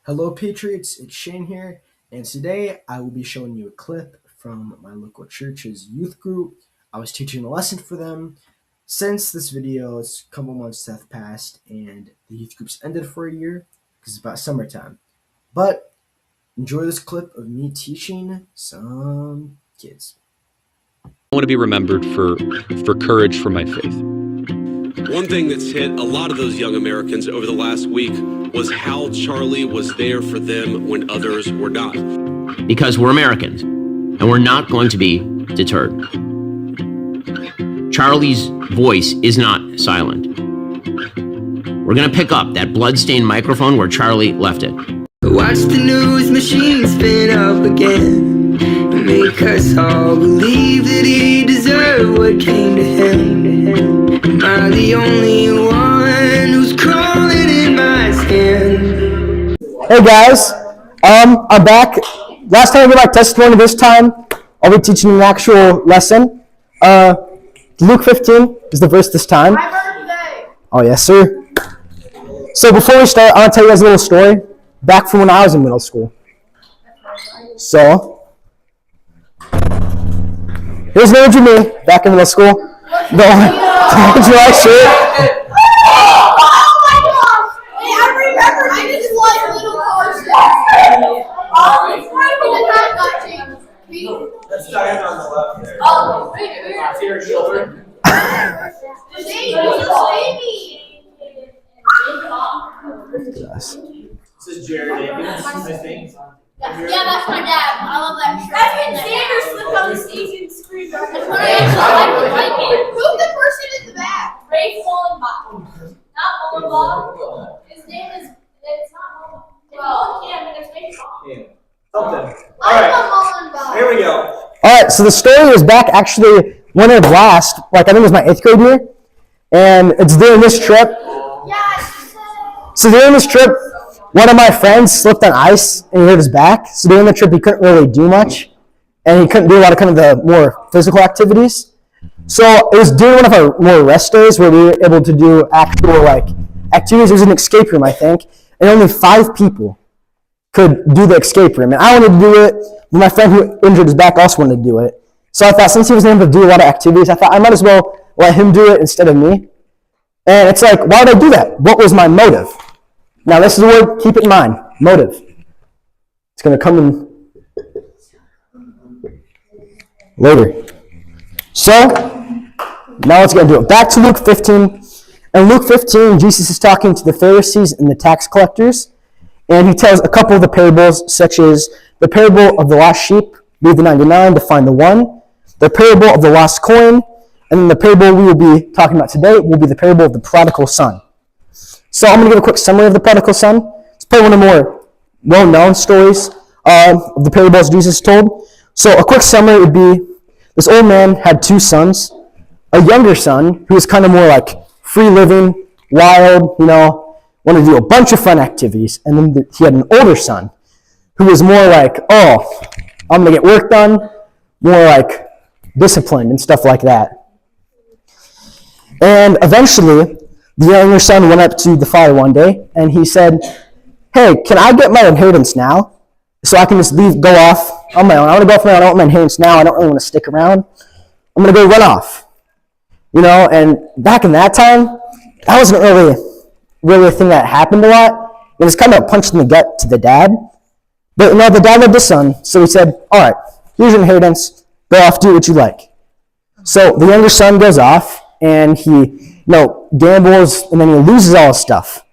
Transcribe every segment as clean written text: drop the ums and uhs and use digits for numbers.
Hello, Patriots. It's Shane here, and today I will be showing you a clip from my local church's youth group. I was teaching a lesson for them. Since this video, it's a couple months have passed, and the youth group's ended for a year because it's about summertime. But enjoy this clip of me teaching some kids. I want to be remembered for courage for my faith. One thing that's hit a lot of those young Americans over the last week was how Charlie was there for them when others were not. Because we're Americans, and we're not going to be deterred. Charlie's voice is not silent. We're going to pick up that bloodstained microphone where Charlie left it. Watch the news machine spin up again and make us all believe that he deserved what came to him. Am I the only one who's crawling in my skin? Hey guys, I'm back. Last time I did my testimony, this time I'll be teaching an actual lesson. Luke 15 is the verse this time. My birthday! Oh yes, sir. So before we start, I want to tell you guys a little story back from when I was in middle school. So, here's an image of me back in middle school. Don't you like shit? Oh my gosh! Hey, I remember I just like little cars. Let's start on the left there. Oh, wait. To your shoulder. Yes. This is Jared Akins, I think. Yeah, that's my dad. I love that shirt. That's when Xander slipped on the stage and screamed. That's when I actually like it. Who's the person in the back? Ray Mullenbaugh. Not Mullenbaugh. His name is, it's not Mullenbaugh. Well, yeah, but it's baseball. Something. I'm a Mullenbaugh. Here we go. Alright, so the story is back actually when it last, like I think it was my 8th grade year, and it's during this trip. So during this trip, one of my friends slipped on ice and he hurt his back. So during the trip, he couldn't really do much, and he couldn't do a lot of kind of the more physical activities. So it was during one of our more rest days where we were able to do actual like activities. It was an escape room, I think, and only 5 people could do the escape room. And I wanted to do it, but my friend who injured his back also wanted to do it. So I thought since he was able to do a lot of activities, I thought I might as well let him do it instead of me. And it's like, why did I do that? What was my motive? Now this is the word, keep it in mind, motive. It's going to come in later. So, now let's get into it. Back to Luke 15. In Luke 15, Jesus is talking to the Pharisees and the tax collectors. And he tells a couple of the parables, such as the parable of the lost sheep, leave the 99 to find the one, the parable of the lost coin, and then the parable we will be talking about today will be the parable of the prodigal son. So I'm going to give a quick summary of the prodigal son. It's probably one of the more well-known stories of the parables Jesus told. So a quick summary would be, this old man had 2 sons, a younger son who was kind of more like free living, wild, wanted to do a bunch of fun activities, and then he had an older son who was more like, oh, I'm going to get work done, more like disciplined and stuff like that. And eventually, the younger son went up to the father one day, and he said, hey, can I get my inheritance now? So I can just go off on my own. I want to go off my own. I want my inheritance now. I don't really want to stick around. I'm going to go run off. And back in that time, that wasn't really a thing that happened a lot. It was kind of a punch in the gut to the dad. But the dad loved the son, so he said, all right, here's your inheritance. Go off, do what you like. So the younger son goes off, and he gambles, and then he loses all his stuff.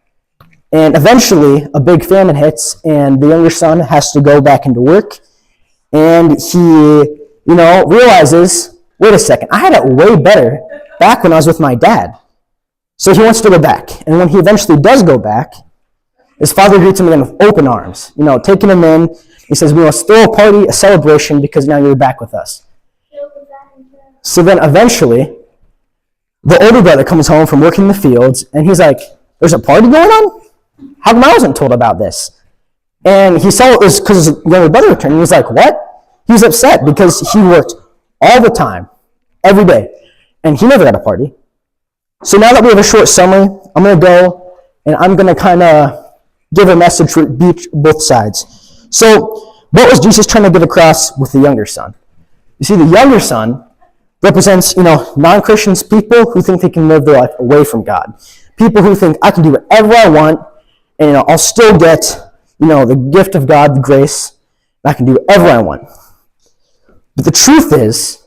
And eventually, a big famine hits, and the younger son has to go back into work. And he, realizes, wait a second, I had it way better back when I was with my dad. So he wants to go back. And when he eventually does go back, his father greets him again with open arms, taking him in. He says, we must throw a party, a celebration, because now you're back with us. So then eventually, the older brother comes home from working in the fields, and he's like, there's a party going on? How come I wasn't told about this? And he saw it was because his younger brother returned. He was like, what? He was upset because he worked all the time, every day, and he never had a party. So now that we have a short summary, I'm going to go, and I'm going to kind of give a message for both sides. So what was Jesus trying to get across with the younger son? You see, the younger son represents, non-Christians, people who think they can live their life away from God. People who think, I can do whatever I want, and, I'll still get, the gift of God, the grace, and I can do whatever I want. But the truth is,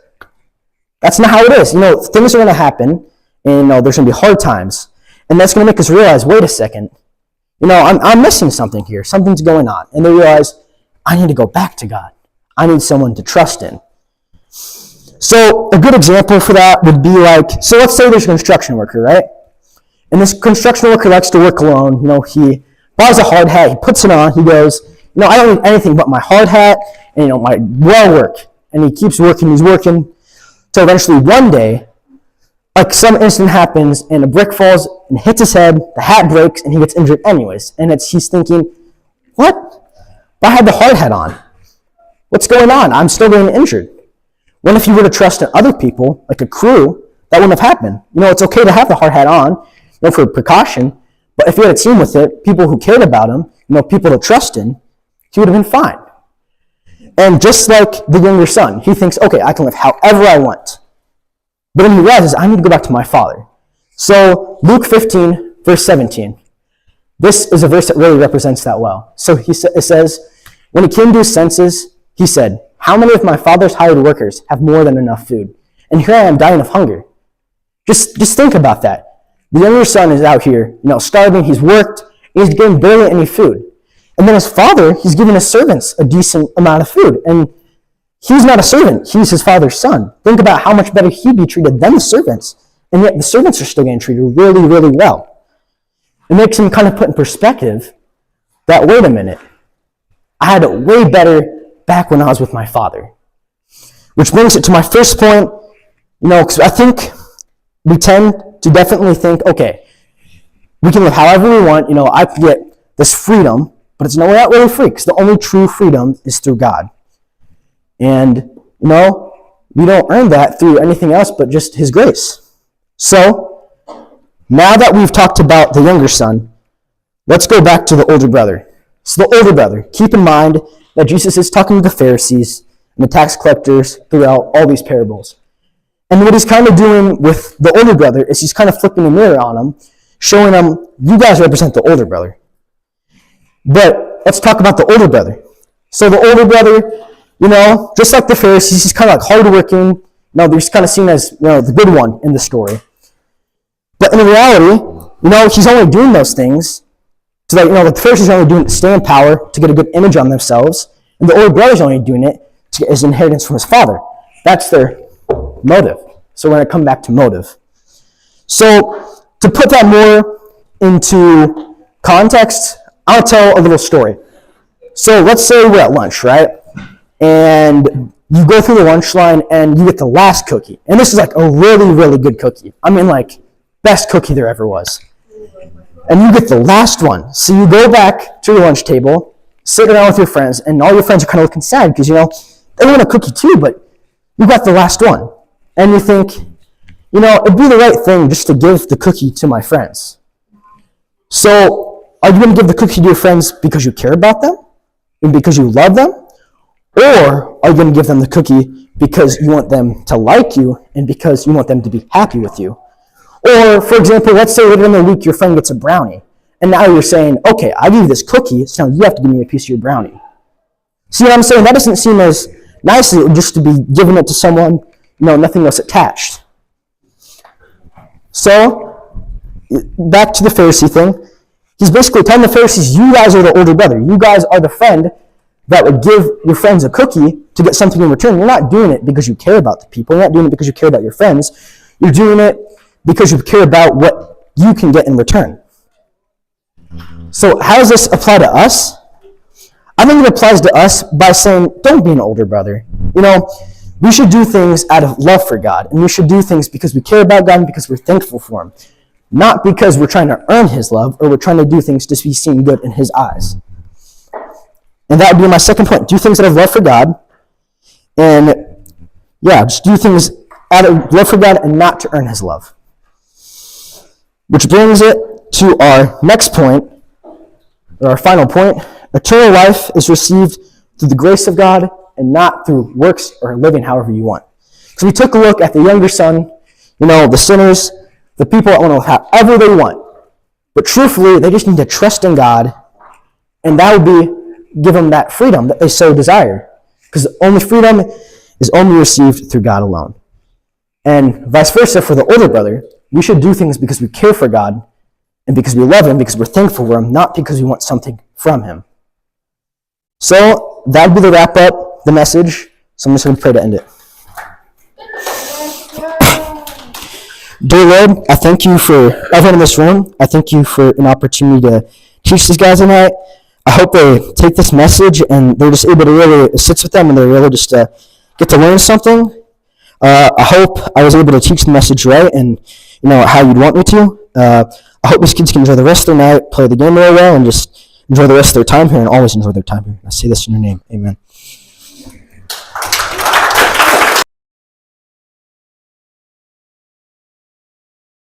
that's not how it is. Things are going to happen, and, there's going to be hard times, and that's going to make us realize, wait a second, I'm missing something here. Something's going on. And they realize, I need to go back to God. I need someone to trust in. So a good example for that would be so let's say there's a construction worker, right? And this construction worker likes to work alone. He buys a hard hat, he puts it on, he goes, I don't need anything but my hard hat and, my well work. And he keeps working, he's working, till eventually one day, some incident happens and a brick falls and hits his head, the hat breaks, and he gets injured anyways. And he's thinking, what? But I had the hard hat on. What's going on? I'm still getting injured. What if you were to trust in other people, like a crew, that wouldn't have happened? It's okay to have the hard hat on, for precaution, but if you had a team with it, people who cared about him, people to trust in, he would have been fine. And just like the younger son, he thinks, okay, I can live however I want. But then he realizes, I need to go back to my father. So Luke 15, verse 17. This is a verse that really represents that well. So it says, when he came to his senses, he said, how many of my father's hired workers have more than enough food? And here I am dying of hunger. Just think about that. The younger son is out here, starving, he's worked, and he's getting barely any food. And then his father, he's giving his servants a decent amount of food. And he's not a servant, he's his father's son. Think about how much better he'd be treated than the servants. And yet the servants are still getting treated really, really well. It makes him kind of put in perspective that, wait a minute, I had it way better back when I was with my father. Which brings it to my first point, because I think we tend to definitely think, okay, we can live however we want, I can get this freedom, but we're not really free, because the only true freedom is through God. And, we don't earn that through anything else but just His grace. So, now that we've talked about the younger son, let's go back to the older brother. So the older brother, keep in mind that Jesus is talking to the Pharisees and the tax collectors throughout all these parables. And what he's kind of doing with the older brother is he's kind of flipping the mirror on him, showing him, you guys represent the older brother. But let's talk about the older brother. So the older brother, just like the Pharisees, he's kind of hardworking. He's kind of seen as, the good one in the story. But in reality, he's only doing those things so that, the Pharisees are only doing it to stay in power, to get a good image on themselves, and the older brother's only doing it to get his inheritance from his father. That's their motive. So we're going to come back to motive. So to put that more into context, I'll tell a little story. So let's say we're at lunch, right? And you go through the lunch line and you get the last cookie. And this is a really, really good cookie. Best cookie there ever was. And you get the last one. So you go back to your lunch table, sit around with your friends, and all your friends are kind of looking sad because, they want a cookie too, but you got the last one. And you think, it'd be the right thing just to give the cookie to my friends. So are you going to give the cookie to your friends because you care about them? And because you love them? Or are you going to give them the cookie because you want them to like you and because you want them to be happy with you? Or, for example, let's say later in the week your friend gets a brownie. And now you're saying, okay, I give you this cookie, so now you have to give me a piece of your brownie. See what I'm saying? That doesn't seem as nice as it just to be giving it to someone, nothing else attached. So, back to the Pharisee thing. He's basically telling the Pharisees, you guys are the older brother. You guys are the friend that would give your friends a cookie to get something in return. You're not doing it because you care about the people. You're not doing it because you care about your friends. You're doing it because you care about what you can get in return. So how does this apply to us? I think it applies to us by saying, don't be an older brother. We should do things out of love for God, and we should do things because we care about God and because we're thankful for Him, not because we're trying to earn His love or we're trying to do things to be seen good in His eyes. And that would be my second point. Do things out of love for God, and just do things out of love for God and not to earn His love. Which brings it to our next point, or our final point, eternal life is received through the grace of God and not through works or living however you want. So we took a look at the younger son, the sinners, the people that want to live however they want. But truthfully, they just need to trust in God, and that would give them that freedom that they so desire. Because only freedom is only received through God alone. And vice versa for the older brother, we should do things because we care for God and because we love him, because we're thankful for him, not because we want something from him. So that would be the wrap up, the message. So I'm just going to pray to end it. Dear Lord, I thank you for everyone in this room. I thank you for an opportunity to teach these guys tonight. I hope they take this message and they're just able to really, it sits with them and they're really just get to learn something. I hope I was able to teach the message right and, how you'd want me to. I hope these kids can enjoy the rest of their night, play the game really well, and just enjoy the rest of their time here and always enjoy their time here. I say this in your name. Amen.